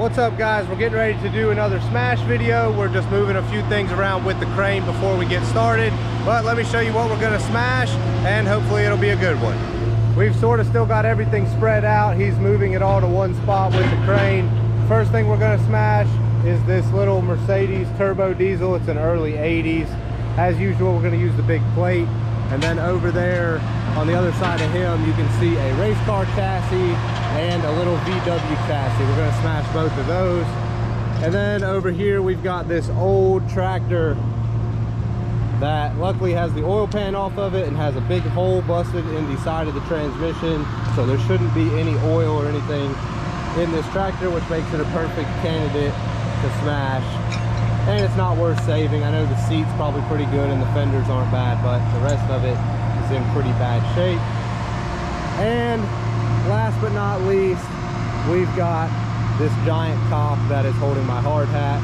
What's up, guys? We're getting ready to do another smash video. We're just moving a few things around with the crane before we get started, but let me show you what we're going to smash, and hopefully it'll be a good one. We've sort of still got everything spread out. He's moving it all to one spot with the crane. First thing we're going to smash is this little Mercedes turbo diesel. It's an early 80s. As usual, we're going to use the big plate, and then over there on the other side of him you can see a race car chassis and a little VW chassis. We're going to smash both of those. And then over here we've got this old tractor that luckily has the oil pan off of it and has a big hole busted in the side of the transmission, so there shouldn't be any oil or anything in this tractor, which makes it a perfect candidate to smash. And it's not worth saving. I know the seat's probably pretty good and the fenders aren't bad, but the rest of it is in pretty bad shape. And last but not least, we've got this giant cop that is holding my hard hat.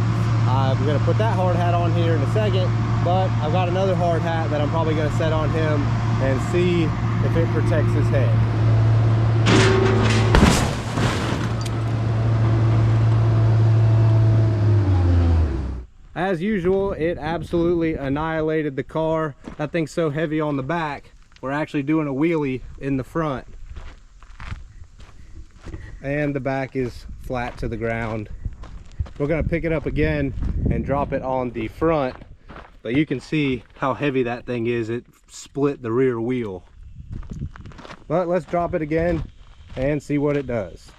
I'm going to put that hard hat on here in a second, but I've got another hard hat that I'm probably going to set on him and see if it protects his head. As usual, it absolutely annihilated the car. That thing's so heavy on the back, we're actually doing a wheelie in the front. And the back is flat to the ground. We're going to pick it up again and drop it on the front, but you can see how heavy that thing is. It split the rear wheel. But let's drop it again and see what it does.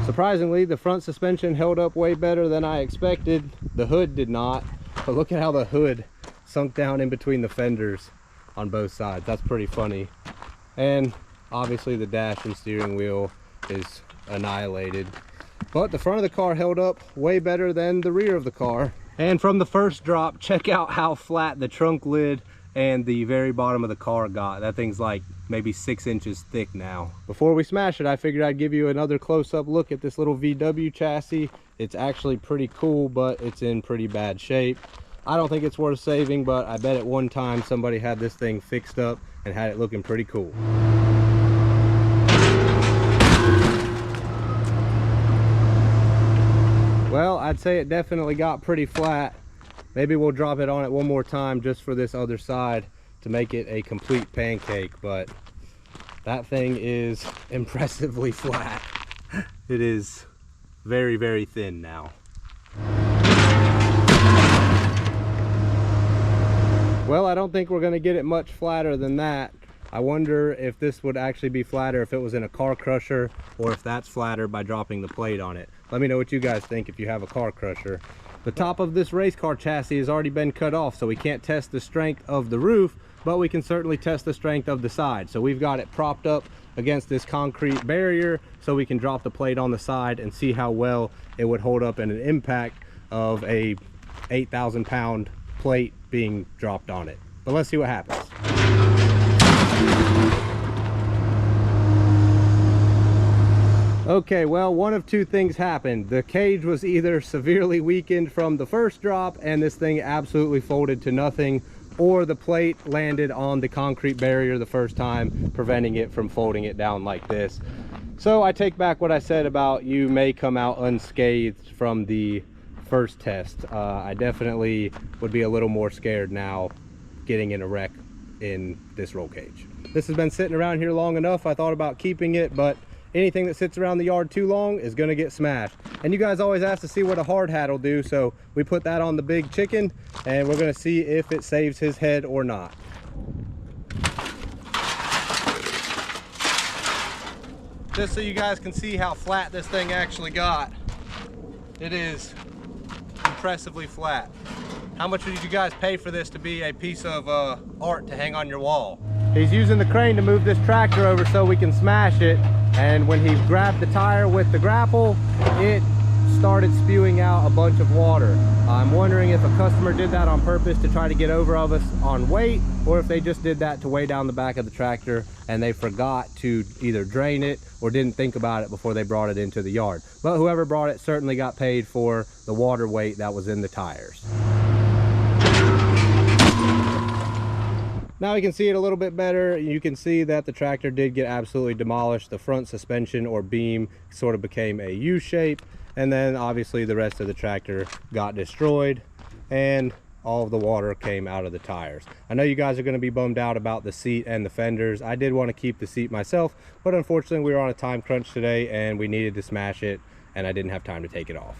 Surprisingly, the front suspension held up way better than I expected. The hood did not, but look at how the hood sunk down in between the fenders on both sides. That's pretty funny. And obviously the dash and steering wheel is annihilated, but the front of the car held up way better than the rear of the car. And from the first drop, check out how flat the trunk lid and the very bottom of the car got. That thing's like maybe 6 inches thick now. Before we smash it, I figured I'd give you another close-up look at this little VW chassis. It's actually pretty cool, but it's in pretty bad shape. I don't think it's worth saving, but I bet at one time somebody had this thing fixed up and had it looking pretty cool. Well, I'd say it definitely got pretty flat. Maybe we'll drop it on it one more time just for this other side to make it a complete pancake, but that thing is impressively flat. It is very, very thin now. Well, I don't think we're going to get it much flatter than that. I wonder if this would actually be flatter if it was in a car crusher, or if that's flatter by dropping the plate on it. Let me know what you guys think if you have a car crusher. The top of this race car chassis has already been cut off, so we can't test the strength of the roof, but we can certainly test the strength of the side. So we've got it propped up against this concrete barrier so we can drop the plate on the side and see how well it would hold up in an impact of a 8,000 pound plate being dropped on it. But let's see what happens. Okay, well, one of two things happened. The cage was either severely weakened from the first drop and this thing absolutely folded to nothing, or the plate landed on the concrete barrier the first time, preventing it from folding it down like this. So I take back what I said about you may come out unscathed from the first test. I definitely would be a little more scared now getting in a wreck in this roll cage. This has been sitting around here long enough. I thought about keeping it, but anything that sits around the yard too long is going to get smashed. And you guys always ask to see what a hard hat will do, so we put that on the big chicken and we're going to see if it saves his head or not. Just so you guys can see how flat this thing actually got, it is impressively flat. How much did you guys pay for this to be a piece of art to hang on your wall? He's using the crane to move this tractor over so we can smash it, and when he grabbed the tire with the grapple, it started spewing out a bunch of water. I'm wondering if a customer did that on purpose to try to get over of us on weight, or if they just did that to weigh down the back of the tractor and they forgot to either drain it or didn't think about it before they brought it into the yard. But whoever brought it certainly got paid for the water weight that was in the tires. Now you can see it a little bit better. You can see that the tractor did get absolutely demolished. The front suspension or beam sort of became a U shape, and then obviously the rest of the tractor got destroyed and all of the water came out of the tires. I know you guys are going to be bummed out about the seat and the fenders. I did want to keep the seat myself, but unfortunately we were on a time crunch today and we needed to smash it and I didn't have time to take it off.